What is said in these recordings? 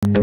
There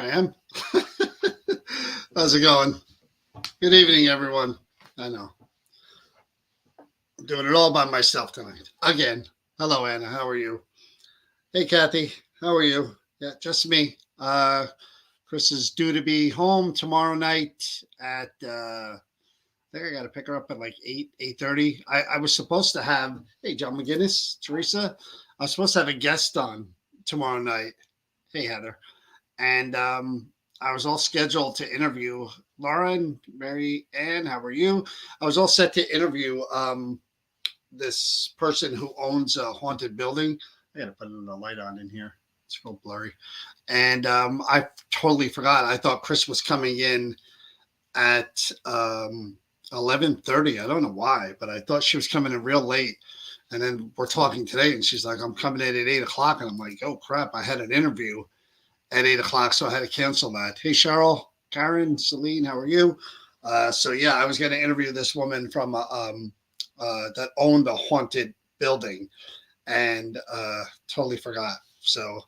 I am. How's it going? Good evening, everyone. I know. I'm doing it all by myself tonight. Again. Hello, Anna. How are you? Hey, Kathy. How are you? Yeah, just me. Chris is due to be home tomorrow night at I think I got to pick her up at like 8:30. I was supposed to have, hey, John McGinnis, Teresa. I was supposed to have a guest on tomorrow night. Hey, Heather. And I was all scheduled to interview Laura and Mary Ann. How are you? I was all set to interview this person who owns a haunted building. I got to put the light on in here. It's real blurry. And I totally forgot. I thought Chris was coming in at 11:30. I don't know why, but I thought she was coming in real late. And then we're talking today, and she's like, "I'm coming in at 8 o'clock." And I'm like, "Oh crap! I had an interview at 8 o'clock, so I had to cancel that." Hey, Cheryl, Karen, Celine, how are you? So yeah, I was going to interview this woman from that owned a haunted building, and totally forgot. So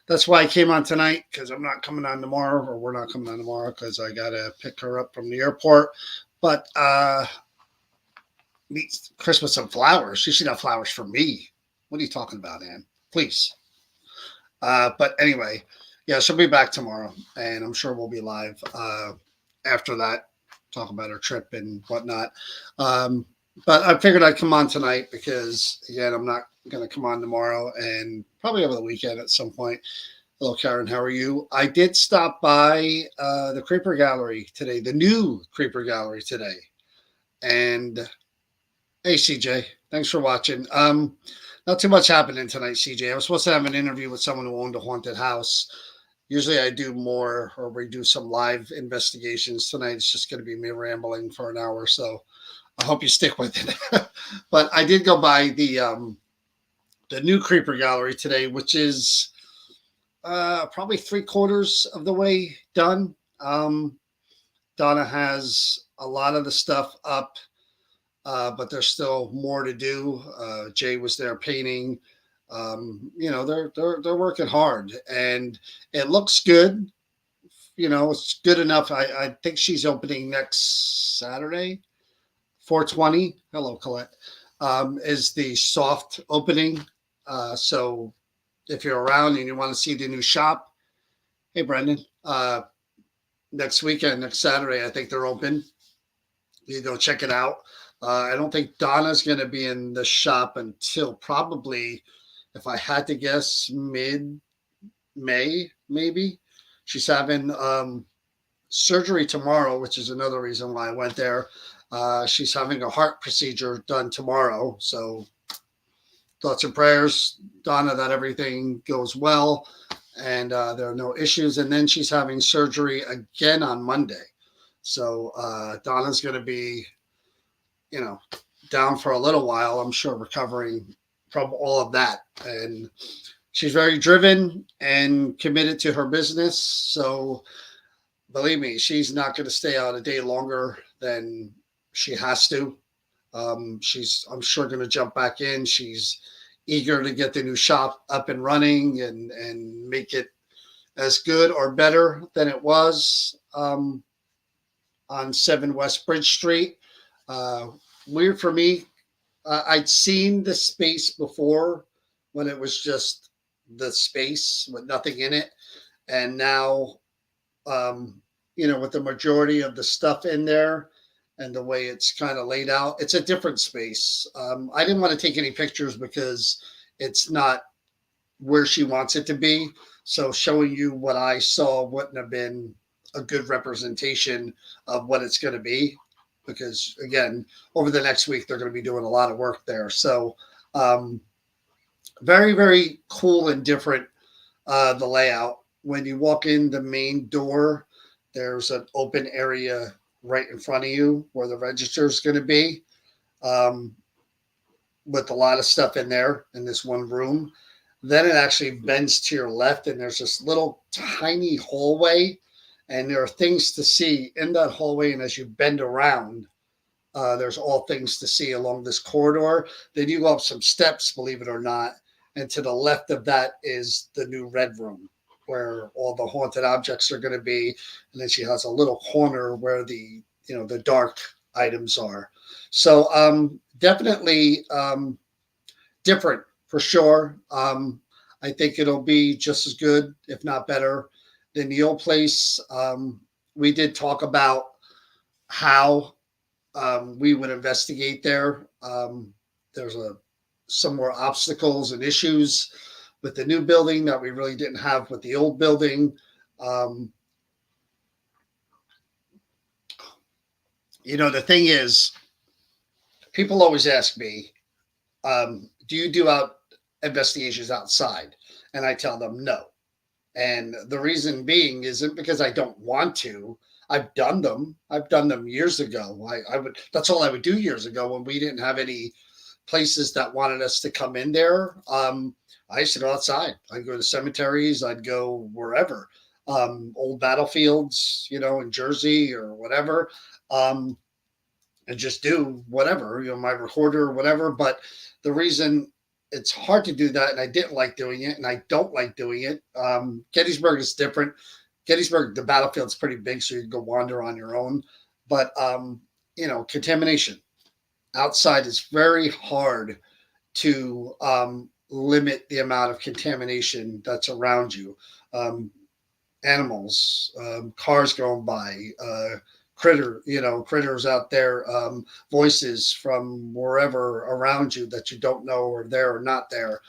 that's why I came on tonight, because I'm not coming on tomorrow, or we're not coming on tomorrow, because I got to pick her up from the airport. But meet Chris with some flowers. She should have flowers for me. What are you talking about, Ann? Please. But anyway, yeah, she'll be back tomorrow, and I'm sure we'll be live after that, talk about her trip and whatnot. But I figured I'd come on tonight because, again, I'm not going to come on tomorrow and probably over the weekend at some point. Hello, Karen. How are you? I did stop by the Creeper Gallery today, the new Creeper Gallery today. And hey, CJ, thanks for watching. Not too much happening tonight, CJ. I was supposed to have an interview with someone who owned a haunted house. Usually I do more, or we do some live investigations. Tonight it's just going to be me rambling for an hour, so I hope you stick with it. But I did go by the new Creeper Gallery today, which is probably 3/4 of the way done. Donna has a lot of the stuff up, but there's still more to do. Jay was there painting. They're working hard, and it looks good. It's good enough. I think she's opening next Saturday, 4/20. Hello, Colette. Is the soft opening. So if you're around and you want to see the new shop, hey, Brendan, next weekend, next Saturday, I think they're open. You go check it out. I don't think Donna's going to be in the shop until probably, if I had to guess, mid-May, maybe. She's having surgery tomorrow, which is another reason why I went there. She's having a heart procedure done tomorrow. So thoughts and prayers, Donna, that everything goes well and there are no issues. And then she's having surgery again on Monday. So Donna's going to be, you know, down for a little while, I'm sure, recovering from all of that. And she's very driven and committed to her business. So believe me, she's not going to stay out a day longer than she has to. She's, I'm sure, going to jump back in. She's eager to get the new shop up and running and make it as good or better than it was on 7 West Bridge Street. Uh, Weird for me. I'd seen the space before when it was just the space with nothing in it. And now, um, with the majority of the stuff in there and the way it's kind of laid out, it's a different space. I didn't want to take any pictures because it's not where she wants it to be. So showing you what I saw wouldn't have been a good representation of what it's going to be. Because again, over the next week, they're going to be doing a lot of work there. So um, very, very cool and different, the layout. When you walk in the main door, there's an open area right in front of you where the register is going to be, um, with a lot of stuff in there in this one room. Then it actually bends to your left, and there's this little tiny hallway, and there are things to see in that hallway. And as you bend around, there's all things to see along this corridor. Then you go up some steps, believe it or not, and to the left of that is the new red room where all the haunted objects are going to be. And then she has a little corner where the dark items are. So definitely different for sure. I think it'll be just as good, if not better, than the old place. We did talk about how we would investigate there. There's some more obstacles and issues with the new building that we really didn't have with the old building. Um, the thing is, people always ask me, do you do out investigations outside? And I tell them no. And the reason being isn't because I don't want to. I've done them. I've done them years ago. I would. That's all I would do years ago when we didn't have any places that wanted us to come in there. I used to go outside. I'd go to cemeteries. I'd go wherever, old battlefields, in Jersey or whatever, um, and just do whatever, my recorder or whatever. But the reason it's hard to do that, and I didn't like doing it, and I don't like doing it. Gettysburg is different. Gettysburg, the battlefield's pretty big, so you can go wander on your own. But contamination outside is very hard to limit the amount of contamination that's around you. Um, Animals, cars going by, critters out there, voices from wherever around you that you don't know are there or not there.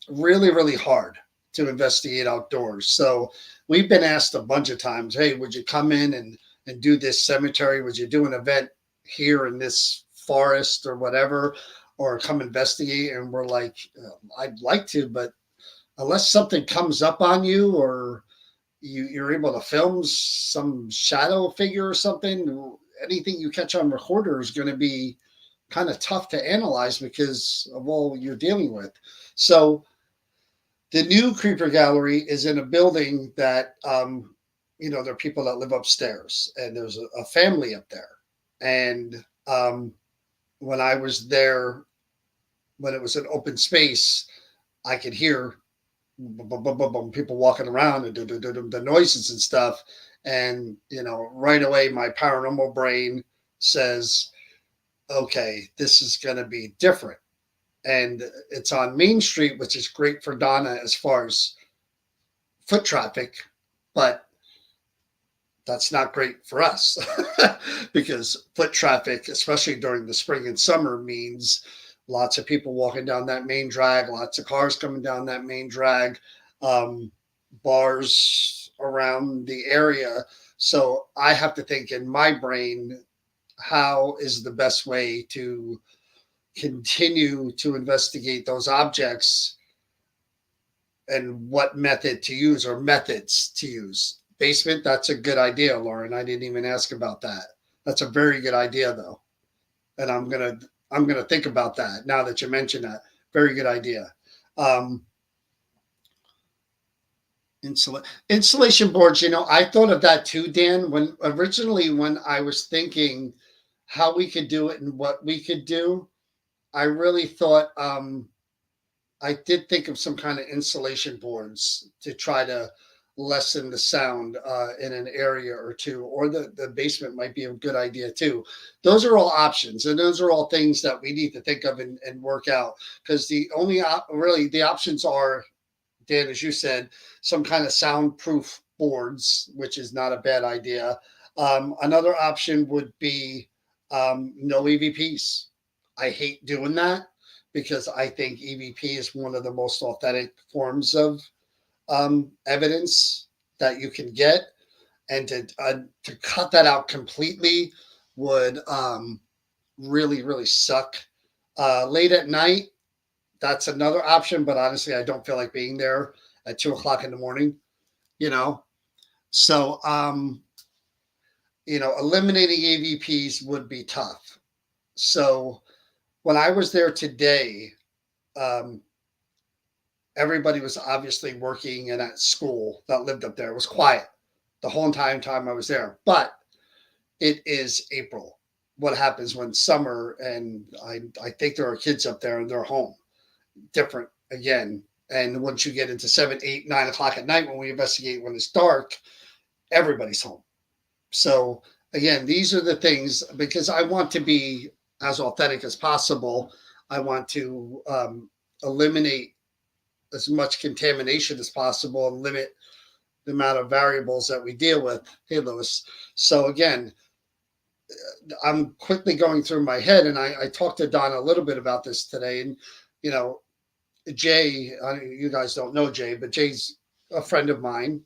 Really, really hard to investigate outdoors. So we've been asked a bunch of times, hey, would you come in and do this cemetery? Would you do an event here in this forest or whatever, or come investigate? And we're like, I'd like to, but unless something comes up on you or you're able to film some shadow figure or something, anything you catch on recorder is going to be kind of tough to analyze because of all you're dealing with. So the new creeper gallery is in a building that there are people that live upstairs, and there's a family up there. And when I was there, when it was an open space, I could hear people walking around and the noises and stuff. And right away my paranormal brain says, okay, this is going to be different. And it's on Main Street, which is great for Donna as far as foot traffic, but that's not great for us because foot traffic, especially during the spring and summer, means lots of people walking down that main drag, lots of cars coming down that main drag. Um, bars around the area. So I have to think in my brain, how is the best way to continue to investigate those objects and what method to use or methods to use. Basement, that's a good idea, Lauren. I didn't even ask about that. That's a very good idea though. And I'm gonna think about that now that you mention that. Very good idea. Um, Insulation boards, I thought of that too, Dan, when I was thinking how we could do it and what we could do. I really thought I did think of some kind of insulation boards to try to lessen the sound in an area or two, or the basement might be a good idea too. Those are all options, and those are all things that we need to think of and work out, because the only really the options are, Dan, as you said, some kind of soundproof boards, which is not a bad idea. Another option would be no EVPs. I hate doing that because I think EVP is one of the most authentic forms of evidence that you can get, and to cut that out completely would really really suck. Late at night, that's another option, but honestly, I don't feel like being there at 2 o'clock in the morning. You know, so eliminating AVPs would be tough. So when I was there today, um, everybody was obviously working and at school that lived up there. It was quiet the whole entire time I was there, but it is April. What happens when summer, and I think there are kids up there and they're home. Different again. And once you get into 7, 8, 9 o'clock at night when we investigate when it's dark, everybody's home. So again, these are the things, because I want to be as authentic as possible. I want to eliminate as much contamination as possible and limit the amount of variables that we deal with. Hey, Lewis. So again, I'm quickly going through my head, and I talked to Don a little bit about this today, and you know, Jay, you guys don't know Jay, but Jay's a friend of mine,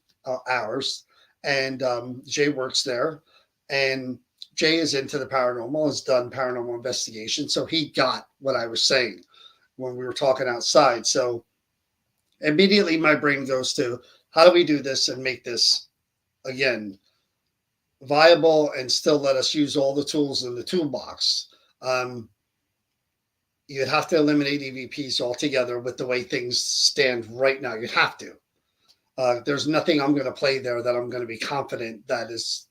ours, and Jay works there, and Jay is into the paranormal, has done paranormal investigation, so he got what I was saying when we were talking outside. So immediately my brain goes to, how do we do this and make this again viable and still let us use all the tools in the toolbox? Um, you'd have to eliminate EVPs altogether with the way things stand right now. You'd have to. There's nothing I'm going to play there that I'm going to be confident that is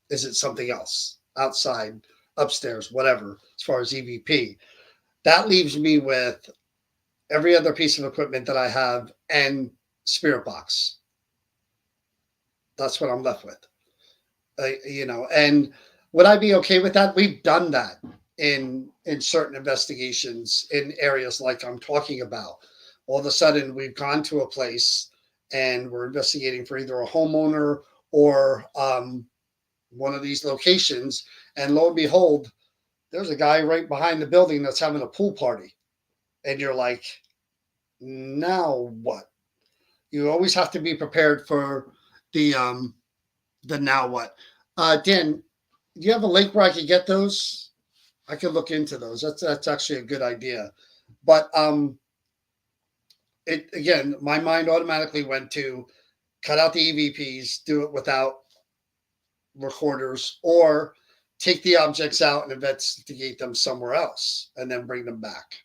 it something else outside, upstairs, whatever, as far as EVP. That leaves me with every other piece of equipment that I have and spirit box. That's what I'm left with. And would I be okay with that? We've done that in certain investigations in areas like I'm talking about. All of a sudden, we've gone to a place and we're investigating for either a homeowner or one of these locations, and lo and behold, there's a guy right behind the building that's having a pool party, and you're like, now what? You always have to be prepared for the now what. Dan, do you have a link where I could get those? I could look into those. That's actually a good idea. But it again, my mind automatically went to cut out the EVPs, do it without recorders, or take the objects out and investigate them somewhere else and then bring them back.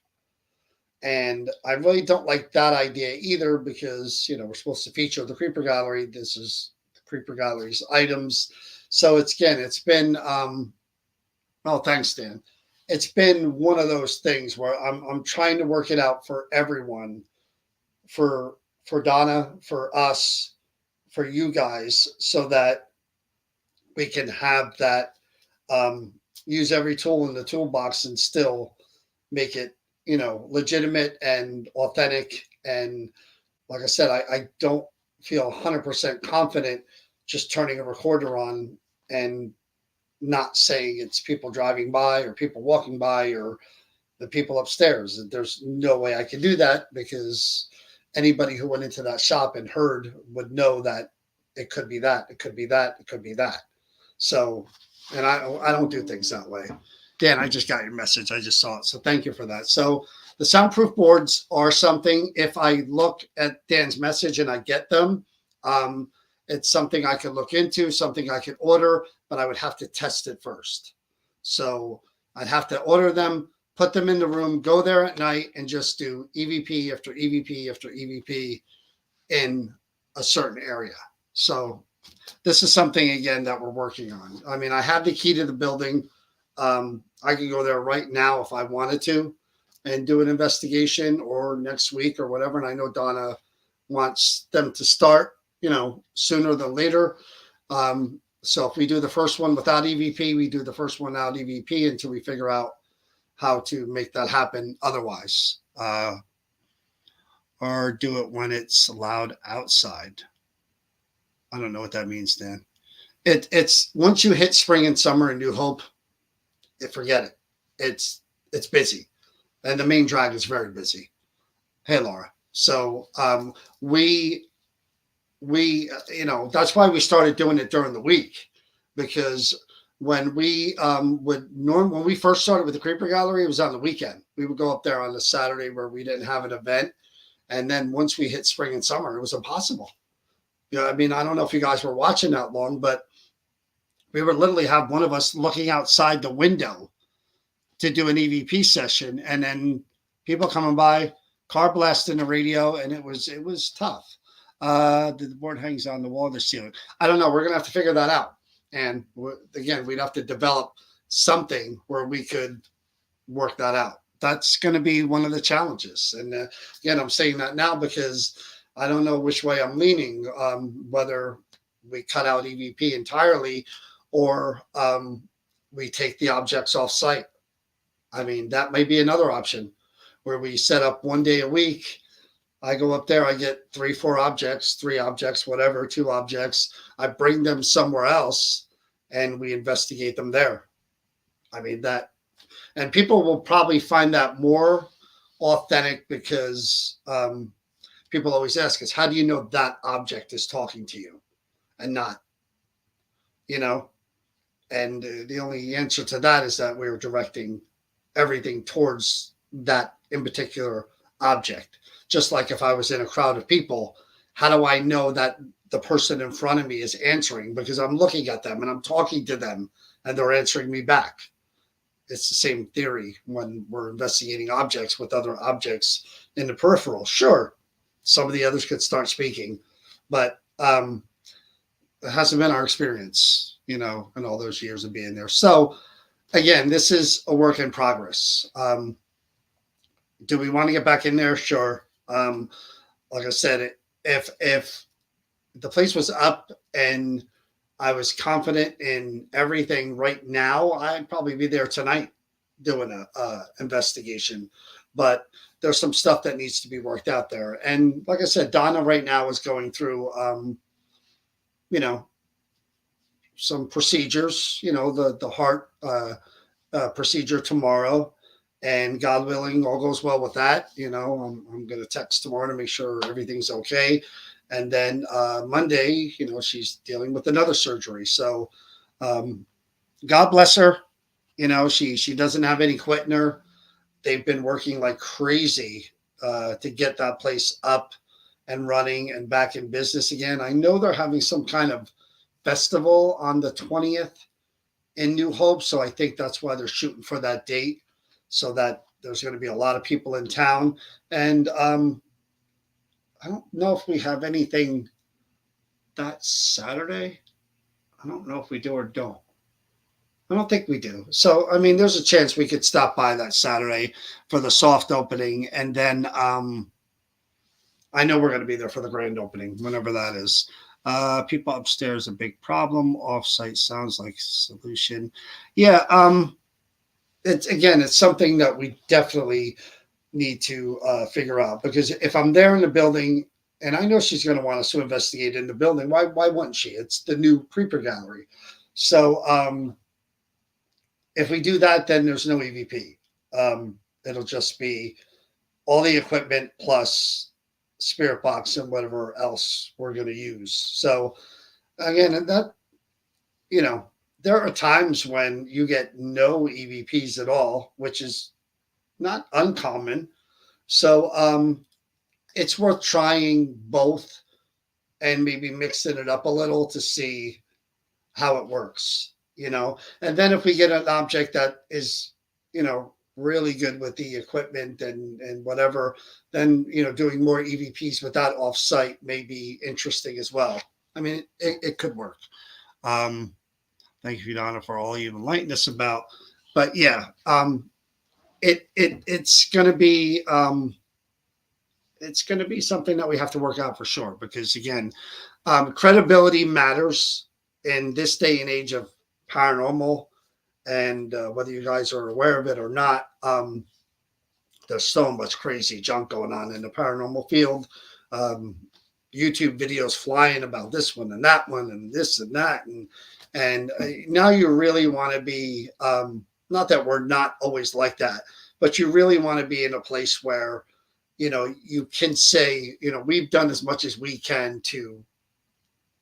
And I really don't like that idea either, because we're supposed to feature the creeper gallery. This is the creeper gallery's items. So it's been oh, thanks, Dan. It's been one of those things where I'm trying to work it out for everyone, for Donna, for us, for you guys, so that we can have that, use every tool in the toolbox and still make it legitimate and authentic. And like I said, I don't feel 100% confident just turning a recorder on and not saying it's people driving by or people walking by or the people upstairs. There's no way I can do that, because anybody who went into that shop and heard would know that it could be that, it could be that, it could be that. So, and I don't do things that way. Dan, I just got your message. I just saw it. So thank you for that. So the soundproof boards are something, if I look at Dan's message and I get them, um, it's something I could look into, something I could order, but I would have to test it first. So I'd have to order them, put them in the room, go there at night, and just do EVP after EVP after EVP in a certain area. So this is something again that we're working on. I mean, I have the key to the building. I can go there right now if I wanted to and do an investigation, or next week or whatever. And I know Donna wants them to start, sooner than later. So if we do the first one without EVP, we do the first one without EVP until we figure out how to make that happen otherwise. Or do it when it's allowed outside. I don't know what that means, Dan. It's once you hit spring and summer in New Hope, forget it. It's busy, and the main drag is very busy. Hey, Laura. So that's why we started doing it during the week, because when we when we first started with the Creeper Gallery, it was on the weekend. We would go up there on the Saturday where we didn't have an event, and then once we hit spring and summer, it was impossible. I mean, I don't know if you guys were watching that long, but we would literally have one of us looking outside the window to do an EVP session, and then people coming by, car blasting the radio, and it was tough. The board hangs on the wall of the ceiling. I don't know. We're gonna have to figure that out, and again, we'd have to develop something where we could work that out. That's going to be one of the challenges. And again, I'm saying that now because I don't know which way I'm leaning, whether we cut out EVP entirely or we take the objects off site. I mean, that may be another option where we set up one day a week. I go up there, I get 3 objects, whatever, 2 objects. I bring them somewhere else and we investigate them there. I mean, and people will probably find that more authentic because people always ask us, how do you know that object is talking to you and not, and the only answer to that is that we're directing everything towards that in particular object. Just like if I was in a crowd of people, how do I know that the person in front of me is answering? Because I'm looking at them and I'm talking to them and they're answering me back. It's the same theory when we're investigating objects with other objects in the peripheral. Sure, some of the others could start speaking, but it hasn't been our experience, in all those years of being there. So again, this is a work in progress. Do we want to get back in there? Sure. Like I said, if the place was up and I was confident in everything right now, I'd probably be there tonight doing a investigation. But there's some stuff that needs to be worked out there. And like I said, Donna right now is going through, some procedures, the heart procedure tomorrow. And God willing, all goes well with that. I'm going to text tomorrow to make sure everything's okay. And then Monday, she's dealing with another surgery. So God bless her. She doesn't have any quit in her. They've been working like crazy to get that place up and running and back in business again. I know they're having some kind of festival on the 20th in New Hope. So I think that's why they're shooting for that date, so that there's going to be a lot of people in town. And I don't know if we have anything that Saturday. I don't know if we do or don't. I don't think we do. So, I mean, there's a chance we could stop by that Saturday for the soft opening. And then I know we're going to be there for the grand opening, whenever that is. People upstairs, a big problem. Off-site sounds like solution. Yeah. It's something that we definitely need to figure out, because if I'm there in the building, and I know she's going to want us to investigate in the building, why wouldn't she? It's the new Creeper Gallery. So if we do that, then there's no EVP. It'll just be all the equipment plus spirit box and whatever else we're going to use. So again, and that, you know, there are times when you get no EVPs at all, which is not uncommon. So it's worth trying both and maybe mixing it up a little to see how it works, you know. And then if we get an object that is, you know, really good with the equipment and whatever, then, you know, doing more EVPs with that offsite may be interesting as well. I mean, it could work. Um, Thank you, Donna, for all you've enlightened us about. But yeah, it's going to be it's going to be something that we have to work out for sure. Because again, credibility matters in this day and age of paranormal, and whether you guys are aware of it or not, there's so much crazy junk going on in the paranormal field. Um, YouTube videos flying about this one and that one and this and that, and now you really want to be, not that we're not always like that, but you really want to be in a place where, you know, you can say, you know, we've done as much as we can to,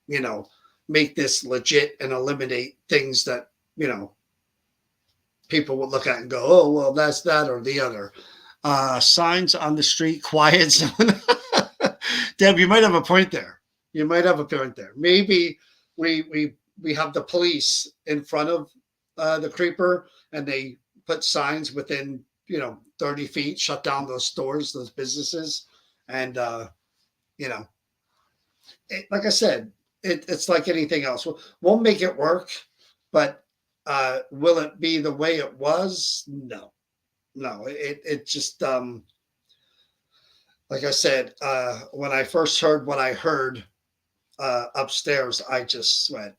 you know, make this legit and eliminate things that, you know, people would look at and go, oh, well, that's that or the other. Signs on the street, quiet zone. Deb, you might have a point there. You might have a point there. Maybe we have the police in front of the creeper, and they put signs within, you know, 30 feet, shut down those stores, those businesses, and you know, like I said, it's like anything else. We'll make it work, but will it be the way it was? No, no. It just like I said, when I first heard what I heard upstairs, I just went.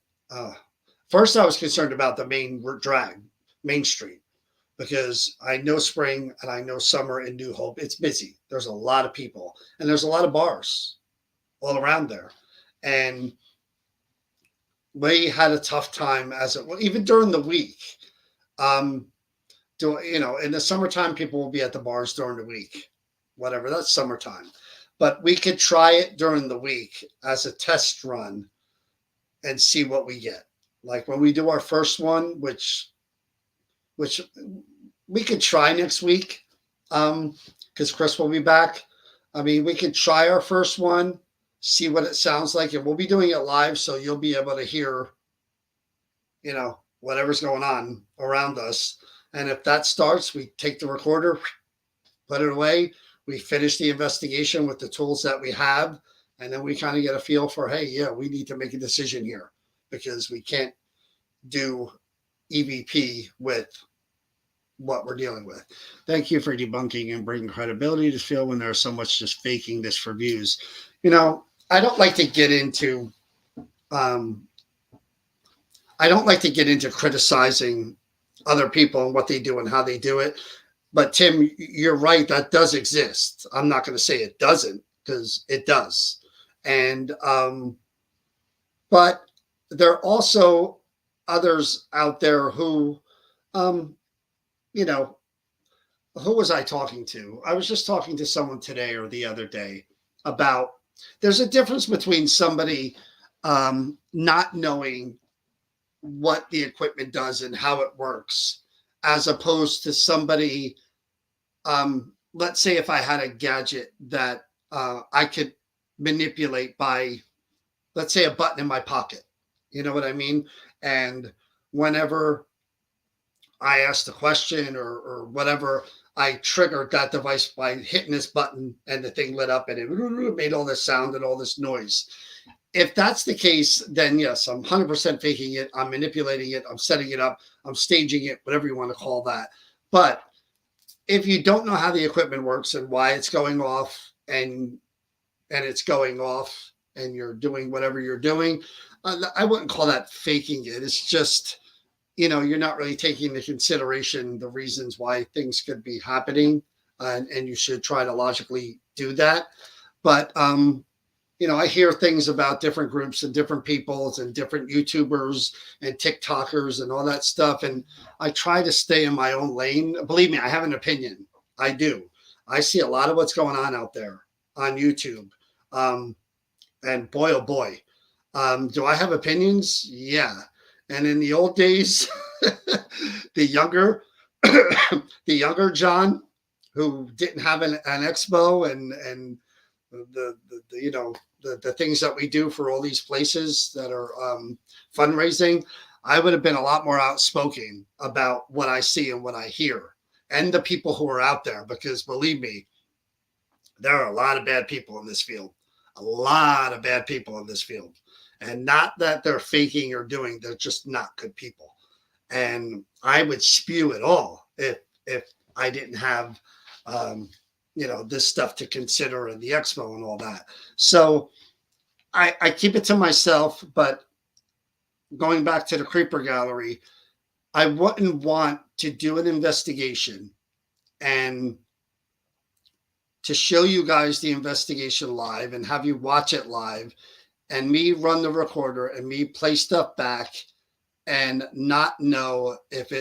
First, I was concerned about the Main Street, because I know spring and I know summer in New Hope. It's busy. There's a lot of people, and there's a lot of bars all around there, and we had a tough time as it, well, even during the week. Um, do you know, in the summertime, people will be at the bars during the week, whatever. That's summertime, but we could try it during the week as a test run and see what we get. Like when we do our first one, which we could try next week, because Chris will be back. I mean, we could try our first one, see what it sounds like, and we'll be doing it live, so you'll be able to hear, you know, whatever's going on around us. And if that starts, we take the recorder, put it away. We finish the investigation with the tools that we have, and then we kind of get a feel for, hey, yeah, we need to make a decision here, because we can't do EVP with what we're dealing with. Thank you for debunking and bringing credibility to feel when there's so much just faking this for views. You know, I don't like to get into criticizing other people and what they do and how they do it. But Tim, you're right, that does exist. I'm not going to say it doesn't, because it does. And but there are also others out there who, you know, who was I talking to? I was just talking to someone today or the other day about, there's a difference between somebody not knowing what the equipment does and how it works, as opposed to somebody, let's say if I had a gadget that I could manipulate by, let's say, a button in my pocket. You know what I mean? And whenever I asked a question or whatever, I triggered that device by hitting this button, and the thing lit up and it made all this sound and all this noise. If that's the case, then yes, I'm 100% faking it. I'm manipulating it. I'm setting it up. I'm staging it, whatever you want to call that. But if you don't know how the equipment works and why it's going off, and it's going off, and you're doing whatever you're doing, I wouldn't call that faking it. It's just, you know, you're not really taking into consideration the reasons why things could be happening, and you should try to logically do that. But you know, I hear things about different groups and different peoples and different YouTubers and TikTokers and all that stuff, and I try to stay in my own lane. Believe me, I have an opinion. I do. I see a lot of what's going on out there, on YouTube. Um, and boy, oh boy, do I have opinions? Yeah. And in the old days, the younger, the younger John, who didn't have an expo and the the things that we do for all these places that are fundraising, I would have been a lot more outspoken about what I see and what I hear and the people who are out there, because believe me, there are a lot of bad people in this field, a lot of bad people in this field. And not that they're faking or doing, they're just not good people. And I would spew it all if I didn't have this stuff to consider and the expo and all that. So I keep it to myself, but going back to the creeper gallery, I wouldn't want to do an investigation and to show you guys the investigation live and have you watch it live and me run the recorder and me play stuff back and not know if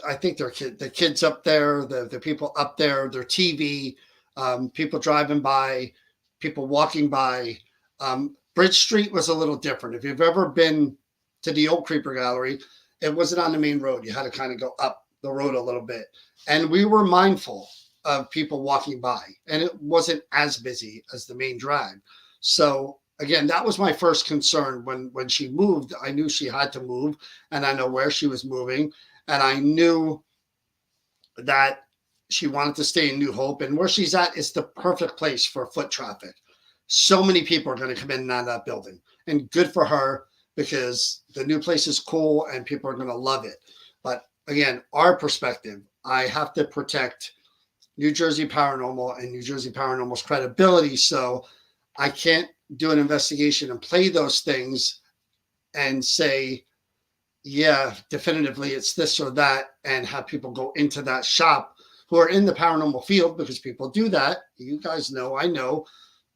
I think the kids up there, the people up there, their TV, people driving by, people walking by. Bridge Street was a little different. If you've ever been to the old Creeper Gallery, it wasn't on the main road. You had to kind of go up the road a little bit. And we were mindful of people walking by, and it wasn't as busy as the main drag. So again, that was my first concern when she moved. I knew she had to move, and I know where she was moving, and I knew that she wanted to stay in New Hope, and where she's at is the perfect place for foot traffic. So many people are going to come in and out of that building, and good for her because the new place is cool and people are going to love it. But again, our perspective, I have to protect New Jersey Paranormal and New Jersey Paranormal's credibility. So I can't do an investigation and play those things and say, yeah, definitively it's this or that, and have people go into that shop who are in the paranormal field, because people do that. You guys know, I know.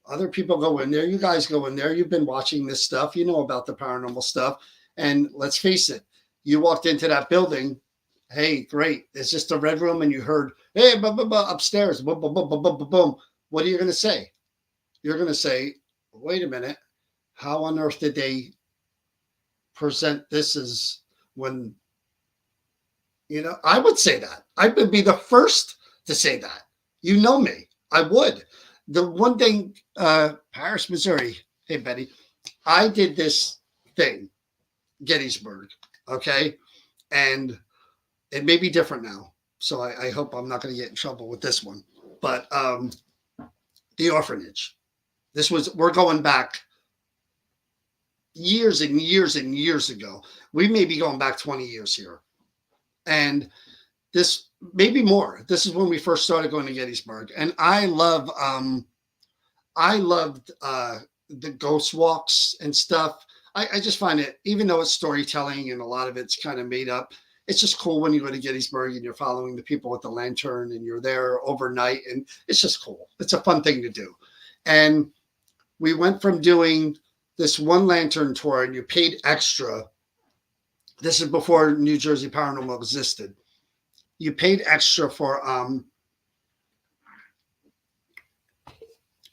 Other people go in there. You guys go in there. You've been watching this stuff. You know about the paranormal stuff. And let's face it, you walked into that building. Hey, great. It's just a red room, and you heard, hey, upstairs, boom, boom, boom, boom, boom, boom, boom. What are you going to say? You're going to say, wait a minute. How on earth did they present this as when, I would say that. I would be the first to say that. You know me. I would. The one thing, Paris, Missouri, hey, Betty, I did this thing, Gettysburg, okay? And it may be different now. So I hope I'm not going to get in trouble with this one. But the orphanage. We're going back years and years and years ago. We may be going back 20 years here. And this, maybe more. This is when we first started going to Gettysburg. And I loved the ghost walks and stuff. I just find it, even though it's storytelling and a lot of it's kind of made up, it's just cool when you go to Gettysburg and you're following the people with the lantern and you're there overnight, and it's just cool. It's a fun thing to do. And we went from doing this one lantern tour, and you paid extra. This is before New Jersey Paranormal existed. You paid extra for a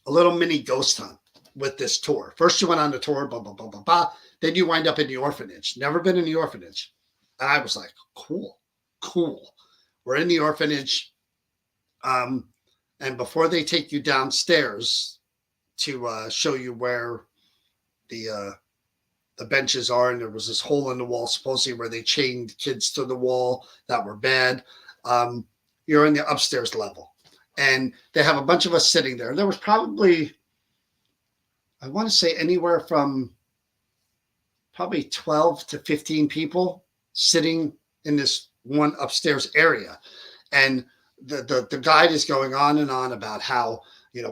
little mini ghost hunt with this tour. First you went on the tour, blah, blah, blah, blah, blah. Then you wind up in the orphanage. Never been in the orphanage. And I was like, cool. We're in the orphanage. And before they take you downstairs to show you where the benches are, and there was this hole in the wall, supposedly where they chained kids to the wall that were bad. You're in the upstairs level. And they have a bunch of us sitting there. There was probably, I want to say, anywhere from probably 12 to 15 people sitting in this one upstairs area. And the guide is going on and on about how,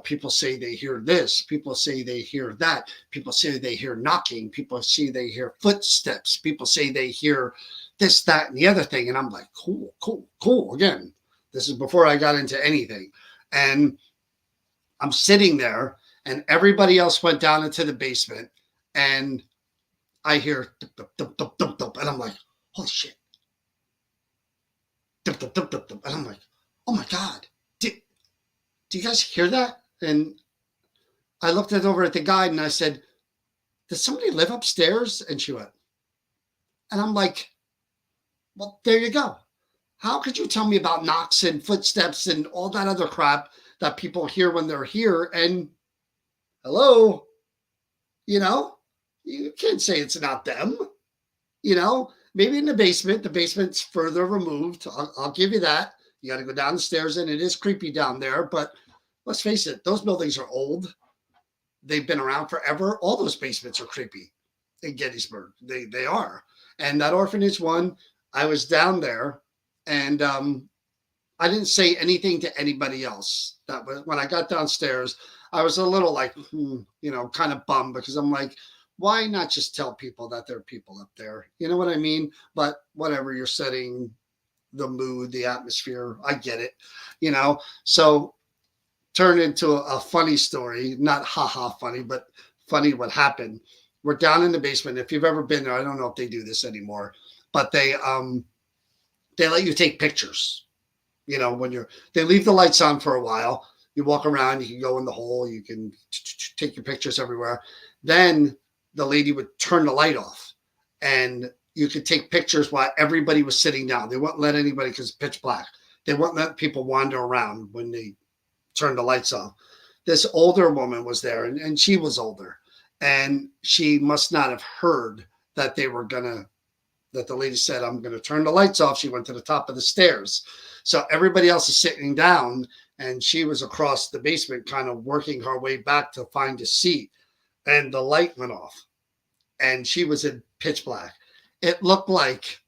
people say they hear this, people say they hear that, people say they hear knocking, people say they hear footsteps, people say they hear this, that, and the other thing. And I'm like, cool. Again, this is before I got into anything. And I'm sitting there, and everybody else went down into the basement, and I hear dump, and I'm like, holy shit. Dump, and I'm like, oh my God. do you guys hear that? And I looked it over at the guide and I said, does somebody live upstairs? And she went, and I'm like, well, there you go. How could you tell me about knocks and footsteps and all that other crap that people hear when they're here? And hello, you know, you can't say it's not them. Maybe in the basement. The basement's further removed. I'll give you that. You got to go down the stairs, and it is creepy down there. But let's face it, those buildings are old. They've been around forever. All those basements are creepy in Gettysburg. They are. And that orphanage one, I was down there, and I didn't say anything to anybody else. That was when I got downstairs. I was a little like, kind of bummed because I'm like, why not just tell people that there are people up there? You know what I mean? But whatever, you're setting the mood, the atmosphere. I get it, So turned into a funny story, not haha funny, but funny what happened. We're down in the basement. If you've ever been there, I don't know if they do this anymore, but they let you take pictures. When they leave the lights on for a while, you walk around, you can go in the hole, you can take your pictures everywhere. Then the lady would turn the light off and you could take pictures while everybody was sitting down. They wouldn't let anybody, because it's pitch black. They wouldn't let people wander around when they turned the lights off. This older woman was there, and she was older, and she must not have heard that that the lady said, I'm going to turn the lights off. She went to the top of the stairs. So everybody else is sitting down, and she was across the basement kind of working her way back to find a seat. And the light went off, and she was in pitch black. It looked like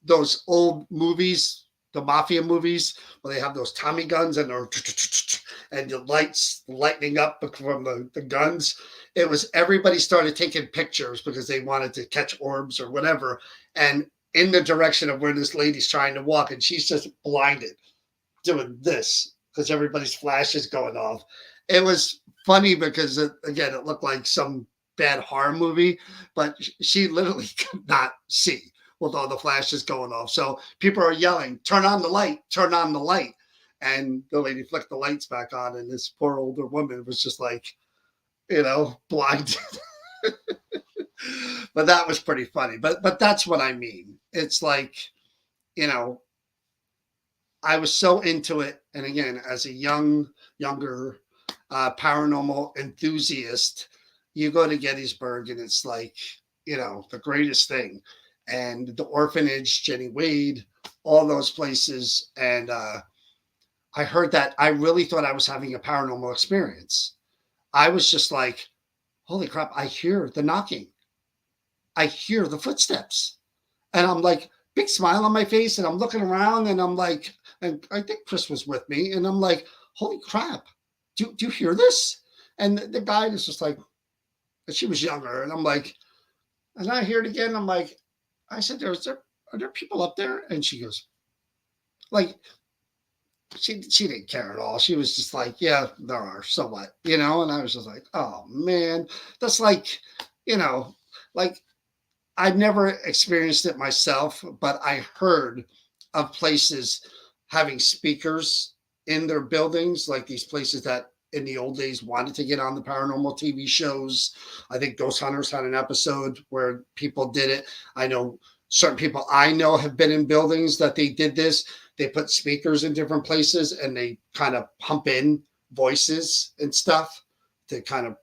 those old movies, the mafia movies, where they have those Tommy guns and the lights lightening up from the guns. It was, everybody started taking pictures because they wanted to catch orbs or whatever. And in the direction of where this lady's trying to walk, and she's just blinded doing this because everybody's flash is going off. It was funny because, it looked like some bad horror movie, but she literally could not see with all the flashes going off. So people are yelling, turn on the light, turn on the light. And the lady flicked the lights back on, and this poor older woman was just like, blinded. But that was pretty funny. But that's what I mean. It's like, I was so into it. And again, as a younger paranormal enthusiast, you go to Gettysburg and it's like, the greatest thing. And the orphanage, Jenny Wade, all those places. And I heard that. I really thought I was having a paranormal experience. I was just like, holy crap, I hear the knocking. I hear the footsteps. And I'm like, big smile on my face. And I'm looking around and I'm like, and I think Chris was with me. And I'm like, holy crap, do you hear this? And the guy is just like, she was younger. And I'm like, and I hear it again. I'm like, I said, are there people up there? And she goes, like, she didn't care at all. She was just like, yeah, there are. So what? And I was just like, oh man, that's like, like I've never experienced it myself, but I heard of places having speakers in their buildings, like these places that in the old days wanted to get on the paranormal TV shows. I think Ghost Hunters had an episode where people did it. I know certain people I know have been in buildings that they did this. They put speakers in different places and they kind of pump in voices and stuff to kind of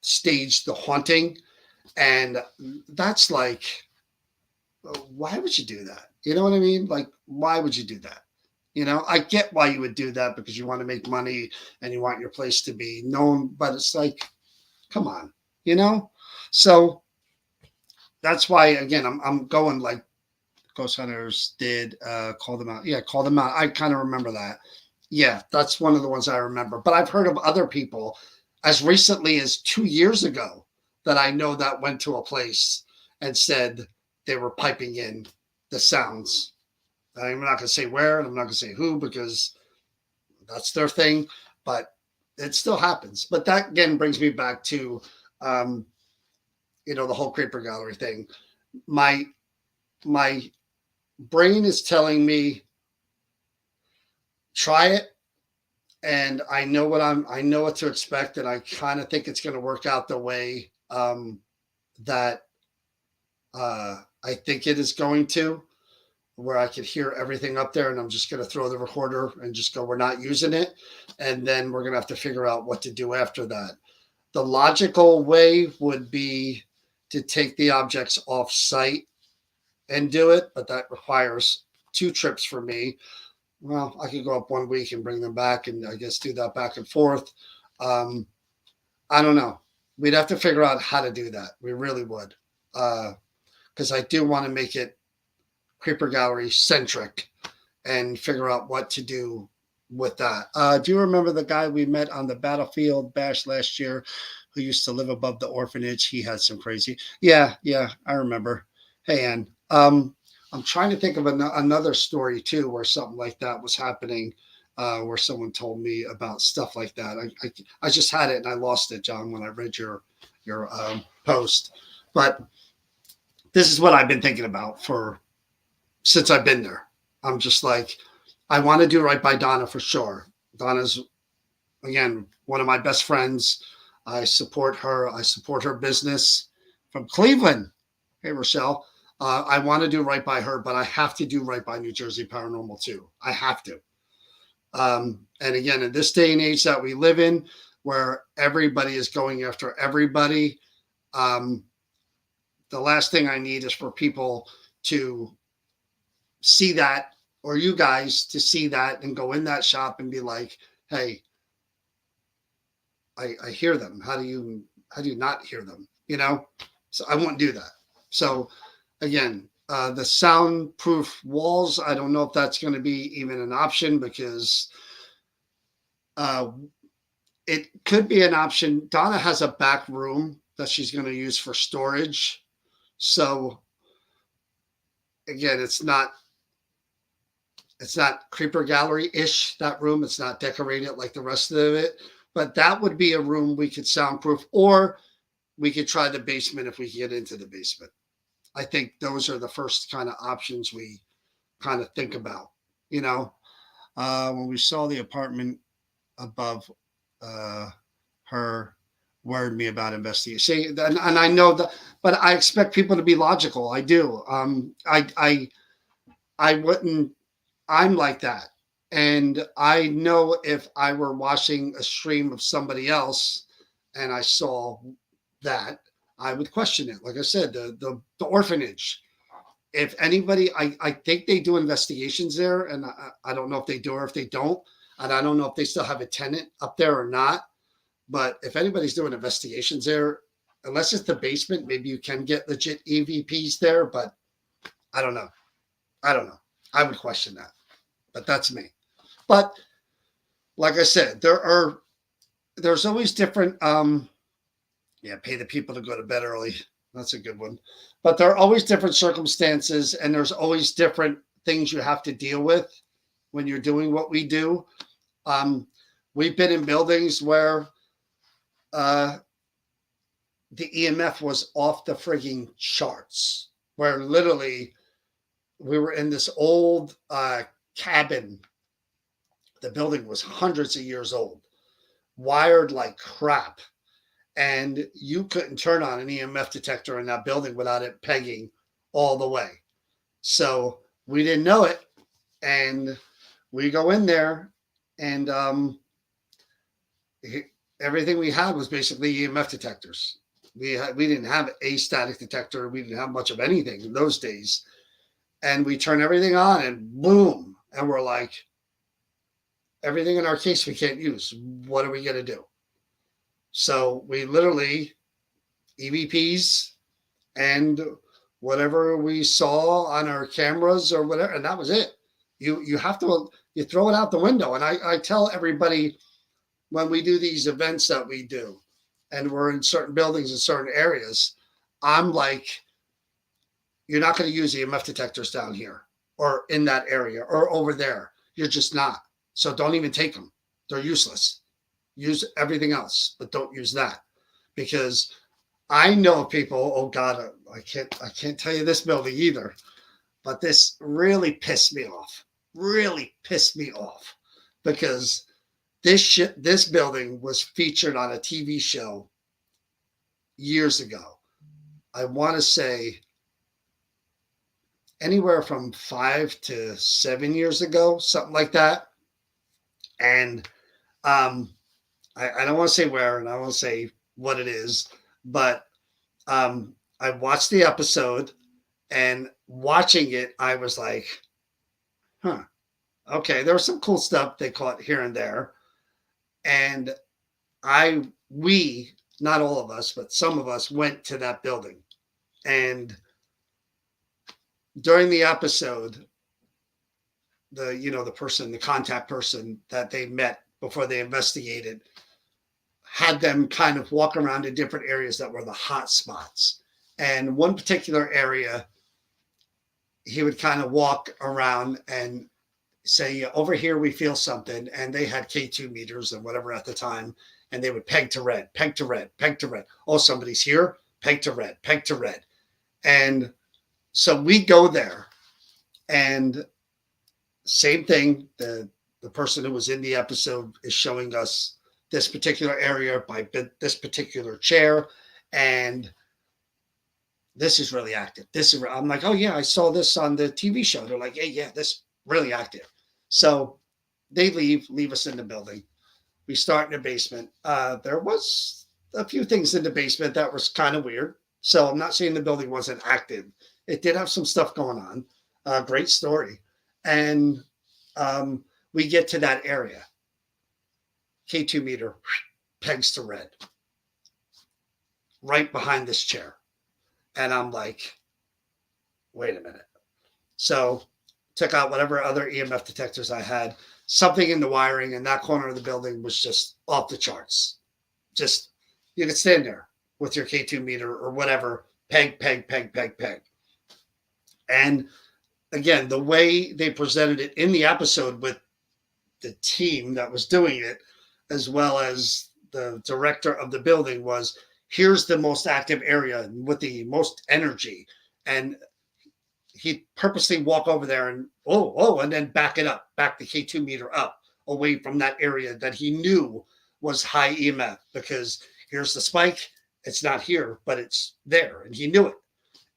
stage the haunting. And that's like, why would you do that? You know what I mean? Like, why would you do that? I get why you would do that, because you want to make money and you want your place to be known, but it's like, come on, So that's why, again, I'm going like Ghost Hunters did call them out. Yeah, call them out. I kind of remember that. Yeah, that's one of the ones I remember. But I've heard of other people as recently as 2 years ago that I know that went to a place and said they were piping in the sounds. I'm not going to say where, and I'm not going to say who, because that's their thing, but it still happens. But that, again, brings me back to, the whole Creeper Gallery thing. My brain is telling me, try it, and I know what to expect, and I kind of think it's going to work out the way that I think it is going to, where I could hear everything up there, and I'm just going to throw the recorder and just go, we're not using it, and then we're going to have to figure out what to do after that. The logical way would be to take the objects off site and do it, but that requires 2 trips for me. Well, I could go up 1 week and bring them back, and I guess do that back and forth. Um, I don't know. We'd have to figure out how to do that. We really would, because I do want to make it Creeper Gallery centric and figure out what to do with that. Do you remember the guy we met on the Battlefield Bash last year who used to live above the orphanage? He had some crazy. Yeah, yeah, I remember. Hey, Ann. I'm trying to think of another story too where something like that was happening, where someone told me about stuff like that. I just had it and I lost it, John, when I read your post. But this is what I've been thinking about for since I've been there. I'm just like, I want to do right by Donna for sure. Donna's, again, one of my best friends. I support her. I support her business from Cleveland. Hey, Rochelle. I want to do right by her, but I have to do right by New Jersey Paranormal too. I have to. And again, in this day and age that we live in, where everybody is going after everybody, um, the last thing I need is for people to see that, or you guys to see that and go in that shop and be like, hey, I hear them. How do you not hear them? So I won't do that. So again, the soundproof walls, I don't know if that's going to be even an option, because uh, it could be an option. Donna has a back room that she's going to use for storage. So again, it's not Creeper Gallery ish, that room. It's not decorated like the rest of it, but that would be a room we could soundproof, or we could try the basement if we get into the basement. I think those are the first kind of options we kind of think about. You know, when we saw the apartment above her, worried me about investigation. See, and I know that, but I expect people to be logical. I do. I wouldn't. I'm like that. And I know if I were watching a stream of somebody else and I saw that, I would question it. Like I said, the orphanage. If anybody, I think they do investigations there, and I don't know if they do or if they don't. And I don't know if they still have a tenant up there or not. But if anybody's doing investigations there, unless it's the basement, maybe you can get legit EVPs there. But I don't know. I don't know. I would question that. But that's me. But like I said, there's always different pay the people to go to bed early. That's a good one. But there are always different circumstances, and there's always different things you have to deal with when you're doing what we do. Um, we've been in buildings where uh, the EMF was off the frigging charts, where literally we were in this old cabin. The building was hundreds of years old, wired like crap, and you couldn't turn on an EMF detector in that building without it pegging all the way. So we didn't know it, and we go in there, and everything we had was basically EMF detectors. We didn't have a static detector. We didn't have much of anything in those days, and we turn everything on, and boom, and we're like, everything in our case we can't use. What are we going to do? So we literally EVPs and whatever we saw on our cameras or whatever, and that was it. You have to throw it out the window. And I tell everybody when we do these events that we do, and we're in certain buildings in certain areas, I'm like, you're not going to use EMF detectors down here or in that area or over there. You're just not. So don't even take them. They're useless. Use everything else, but don't use that, because I know people. Oh God, I can't tell you this building either, but this really pissed me off. Really pissed me off, because This building was featured on a TV show years ago. I want to say anywhere from 5 to 7 years ago, something like that. And um, I don't want to say where, and I don't want to say what it is, but I watched the episode, and watching it, I was like, huh, okay, there was some cool stuff they caught here and there. And we, not all of us, but some of us went to that building. And during the episode, the contact person that they met before they investigated had them kind of walk around in different areas that were the hot spots. And one particular area, he would kind of walk around and say, over here we feel something. And they had K2 meters and whatever at the time. And they would peg to red, peg to red, peg to red. Oh, somebody's here, peg to red, peg to red. And so we go there, and same thing. The person who was in the episode is showing us this particular area by this particular chair, and this is really active. I'm like, oh yeah, I saw this on the TV show. They're like, hey, yeah, this really active. So they leave us in the building. We start in the basement. There was a few things in the basement that was kind of weird. So I'm not saying the building wasn't active. It did have some stuff going on. Great story. And we get to that area. K2 meter, pegs to red. Right behind this chair. And I'm like, wait a minute. So took out whatever other EMF detectors I had. Something in the wiring in that corner of the building was just off the charts. Just, you could stand there with your K2 meter or whatever, peg, peg, peg, peg, peg. And again, the way they presented it in the episode with the team that was doing it, as well as the director of the building, was, here's the most active area with the most energy. And he'd purposely walk over there and, and then back the K2 meter up away from that area that he knew was high EMF, because here's the spike. It's not here, but it's there. And he knew it.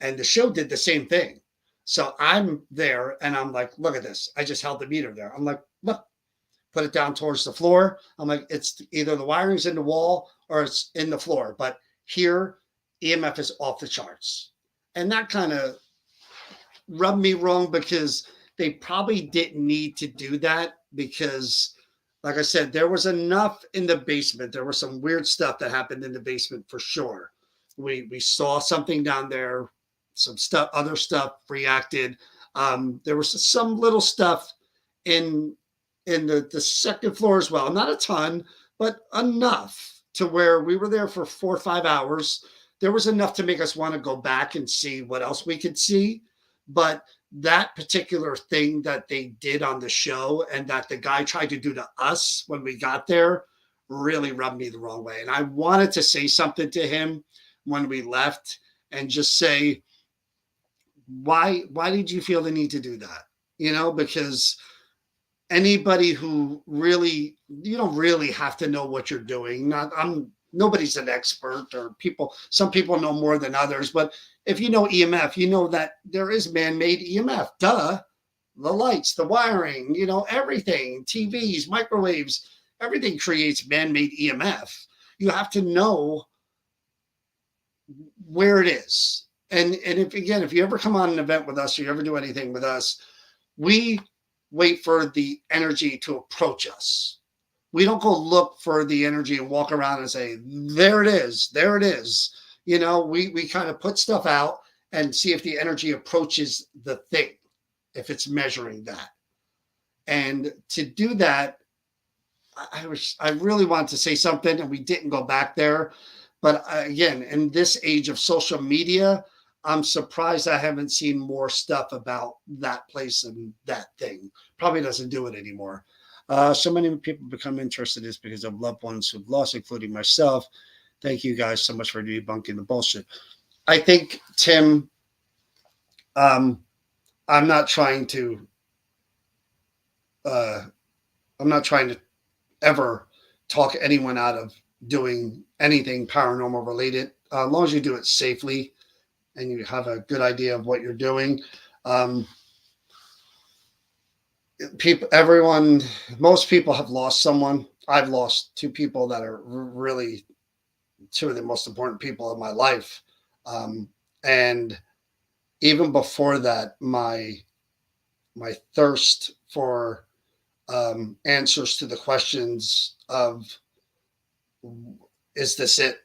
And the show did the same thing. So I'm there and I'm like, look at this. I just held the meter there. I'm like, look, put it down towards the floor. I'm like, it's either the wiring's in the wall or it's in the floor. But here, EMF is off the charts. And that kind of rubbed me wrong, because they probably didn't need to do that, because like I said, there was enough in the basement. There was some weird stuff that happened in the basement for sure. We saw something down there, some stuff, other stuff reacted. There was some little stuff in the second floor as well. Not a ton, but enough to where we were there for 4 or 5 hours. There was enough to make us want to go back and see what else we could see. But that particular thing that they did on the show and that the guy tried to do to us when we got there really rubbed me the wrong way. And I wanted to say something to him when we left and just say, why did you feel the need to do that? Because anybody who really, you don't really have to know what you're doing. Nobody's an expert, or some people know more than others, but if you know EMF, you know that there is man-made EMF. Duh. The lights, the wiring, everything, TVs, microwaves, everything creates man-made EMF. You have to know where it is. And if you ever come on an event with us, or you ever do anything with us, we wait for the energy to approach us. We don't go look for the energy and walk around and say, there it is, there it is. We kind of put stuff out and see if the energy approaches the thing, if it's measuring that. And to do that, I really wanted to say something, and we didn't go back there. But again, in this age of social media, I'm surprised I haven't seen more stuff about that place and that thing. Probably doesn't do it anymore. So many people become interested in this because of loved ones who've lost, including myself. Thank you guys so much for debunking the bullshit. I think, Tim, I'm not trying to ever talk anyone out of doing anything paranormal related, as long as you do it safely and you have a good idea of what you're doing. Um, People, everyone, most people have lost someone. I've lost two people that are really two of the most important people in my life. And even before that, my thirst for answers to the questions of is this it?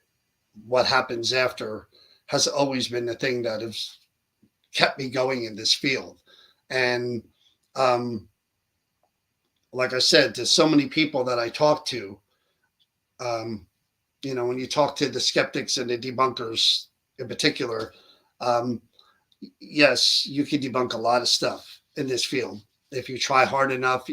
What happens after has always been the thing that has kept me going in this field. And um, like I said, to so many people that I talk to, um, when you talk to the skeptics and the debunkers in particular, um, yes, you can debunk a lot of stuff in this field. If you try hard enough,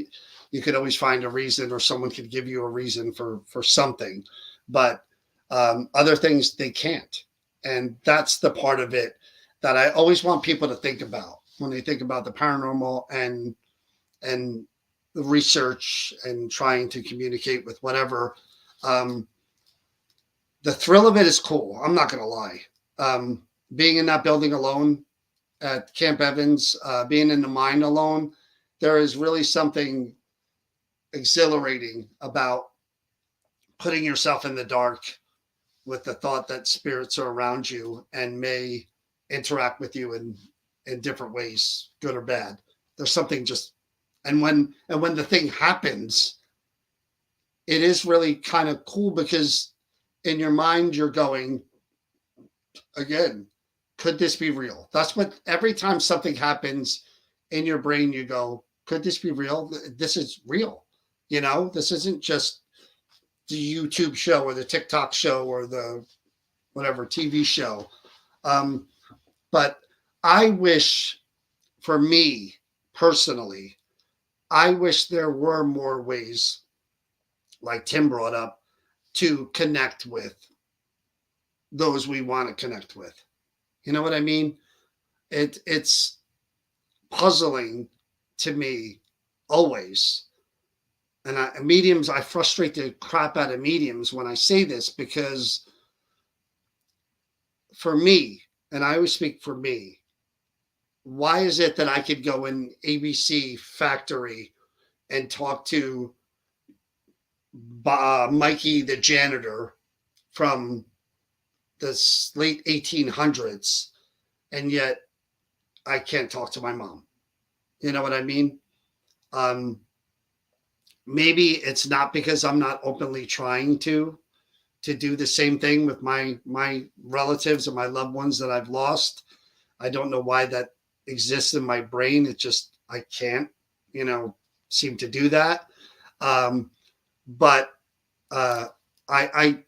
you could always find a reason, or someone could give you a reason for something. But other things they can't, and that's the part of it that I always want people to think about when they think about the paranormal and the research and trying to communicate with whatever. Um, the thrill of it is cool. I'm not gonna lie. Being in that building alone at Camp Evans, being in the mine alone, there is really something exhilarating about putting yourself in the dark with the thought that spirits are around you and may interact with you in different ways, good or bad. There's something just and when the thing happens, it is really kind of cool because in your mind you're going, again, could this be real? That's what every time something happens in your brain, you go, could this be real? This is real. This isn't just the YouTube show or the TikTok show or the whatever TV show. Um, but I wish, for me personally, I wish there were more ways, like Tim brought up, to connect with those we want to connect with. You know what I mean? It's puzzling to me always. And mediums, I frustrate the crap out of mediums when I say this because for me, and I always speak for me, why is it that I could go in ABC Factory and talk to Mikey the janitor from the late 1800s, and yet I can't talk to my mom? You know what I mean? Um, Maybe it's not because I'm not openly trying to do the same thing with my relatives and my loved ones that I've lost. I don't know why that exists in my brain. It just I can't, you know, seem to do that. Um, but uh, I,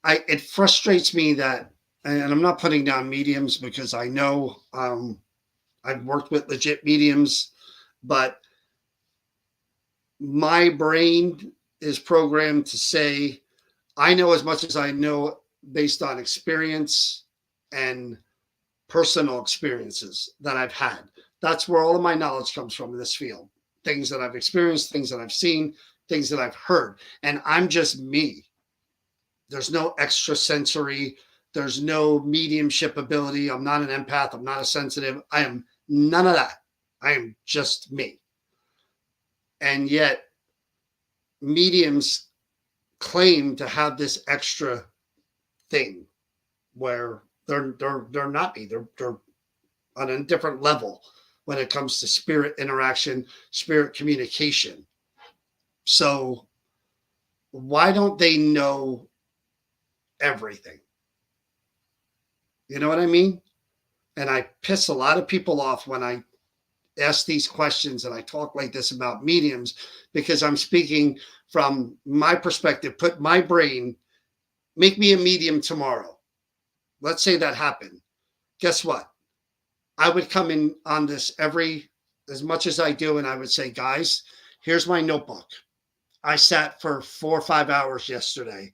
it frustrates me that, and I'm not putting down mediums because I know I've worked with legit mediums, but my brain is programmed to say I know as much as I know based on experience and personal experiences that I've had. That's where all of my knowledge comes from in this field. Things that I've experienced, things that I've seen, things that I've heard. And I'm just me. There's no extra sensory, there's no mediumship ability. I'm not an empath, I'm not a sensitive. I am none of that. I am just me. And yet, mediums claim to have this extra thing where they're not me. They're on a different level when it comes to spirit interaction, spirit communication. So why don't they know everything? You know what I mean? And I piss a lot of people off when I ask these questions and I talk like this about mediums because I'm speaking from my perspective. Put my brain, make me a medium tomorrow. Let's say that happened. Guess what? I would come in on this as much as I do, and I would say, guys, here's my notebook. I sat for 4 or 5 hours yesterday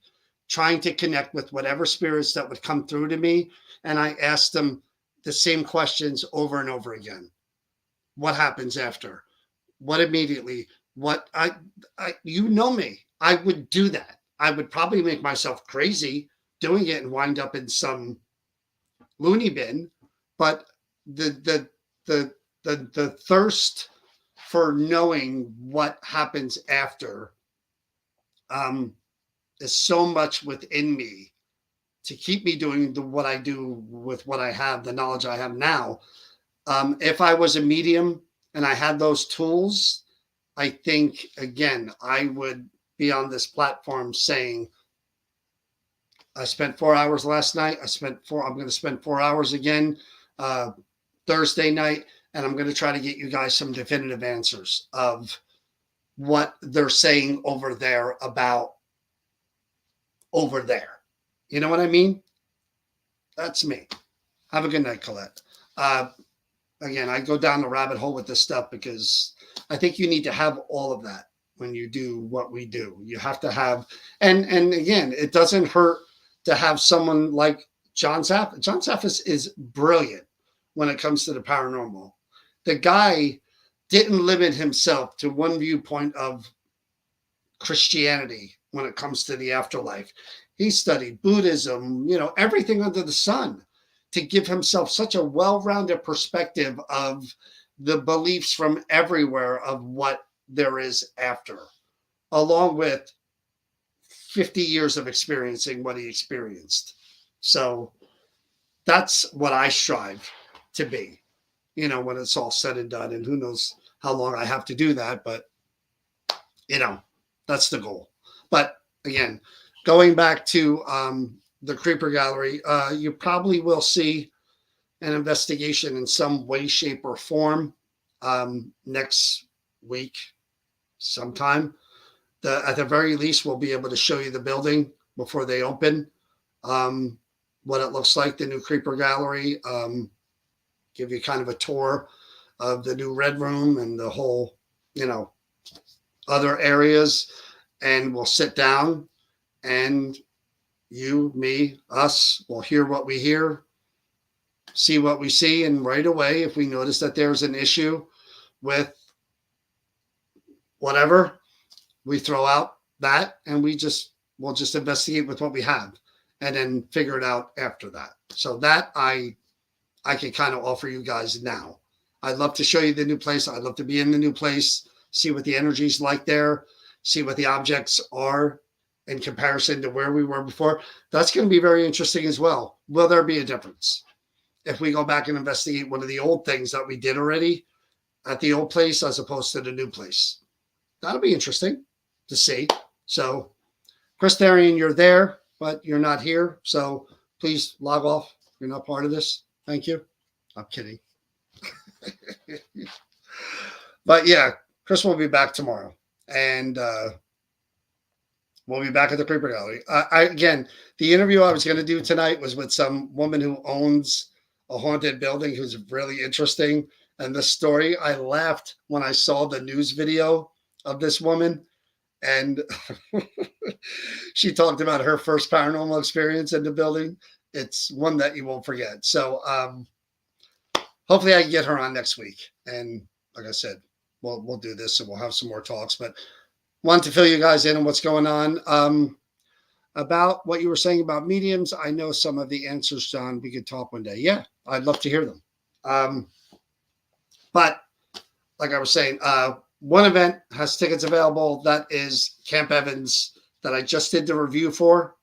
trying to connect with whatever spirits that would come through to me. And I asked them the same questions over and over again. What happens after? What immediately? what you know me. I would do that. I would probably make myself crazy doing it and wind up in some loony bin. But the the the the thirst for knowing what happens after um, is so much within me to keep me doing what I do with what I have, the knowledge I have now. If I was a medium and I had those tools, I think, again, I would be on this platform saying, I spent 4 hours last night. I'm going to spend 4 hours again uh, Thursday night, and I'm going to try to get you guys some definitive answers of what they're saying over there about over there. You know what I mean? That's me. Have a good night, Colette. Uh, Again, I go down the rabbit hole with this stuff because I think you need to have all of that when you do what we do. You have to have, and again, it doesn't hurt to have someone like John Zaffis. John Zaffis is brilliant when it comes to the paranormal. The guy didn't limit himself to one viewpoint of Christianity when it comes to the afterlife. He studied Buddhism, everything under the sun to give himself such a well-rounded perspective of the beliefs from everywhere of what there is after, along with 50 years of experiencing what he experienced. So that's what I strive to be, when it's all said and done. And who knows how long I have to do that, but, that's the goal. But again, going back to the Creeper Gallery, you probably will see an investigation in some way, shape, or form next week sometime. At the very least, we'll be able to show you the building before they open, what it looks like, the new Creeper Gallery, give you kind of a tour of the new Red Room and the whole, other areas. And we'll sit down and you, me, us will hear what we hear, see what we see. And right away, if we notice that there's an issue with whatever, we throw out that and we'll just investigate with what we have and then figure it out after that. So that I can kind of offer you guys now. I'd love to show you the new place. I'd love to be in the new place, see what the energy's like there, see what the objects are in comparison to where we were before. That's going to be very interesting as well. Will there be a difference if we go back and investigate one of the old things that we did already at the old place as opposed to the new place? That'll be interesting to see. So, Chris Darian, you're there, but you're not here. So please log off. You're not part of this. Thank you. I'm kidding. But yeah, Chris will be back tomorrow. And we'll be back at the Creeper Gallery. Again, the interview I was going to do tonight was with some woman who owns a haunted building who's really interesting. And the story, I laughed when I saw the news video of this woman. And she talked about her first paranormal experience in the building. It's one that you won't forget. So hopefully I can get her on next week. And like I said, we'll do this and we'll have some more talks. But wanted to fill you guys in on what's going on. About what you were saying about mediums, I know some of the answers, John. We could talk one day. Yeah, I'd love to hear them. But like I was saying, one event has tickets available. That is Camp Evans that I just did the review for.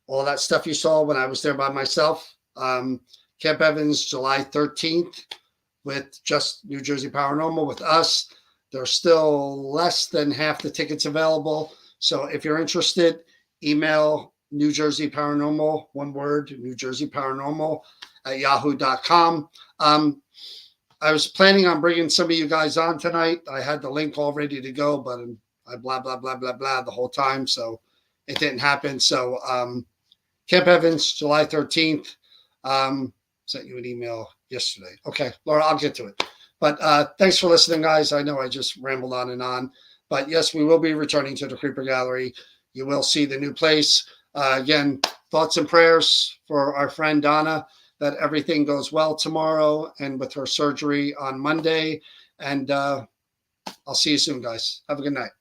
All that stuff you saw when I was there by myself. Camp Evans, July 13th with just New Jersey Paranormal with us. There's still less than half the tickets available. So if you're interested, email New Jersey Paranormal, one word, New Jersey Paranormal at yahoo.com. I was planning on bringing some of you guys on tonight. I had the link all ready to go, but I blah, blah, blah, blah, blah the whole time. So it didn't happen. So Camp Evans, July 13th. Sent you an email yesterday. Okay, Laura, I'll get to it. But thanks for listening, guys. I know I just rambled on and on. But yes, we will be returning to the Creeper Gallery. You will see the new place. Again, thoughts and prayers for our friend Donna, that everything goes well tomorrow and with her surgery on Monday. And I'll see you soon, guys. Have a good night.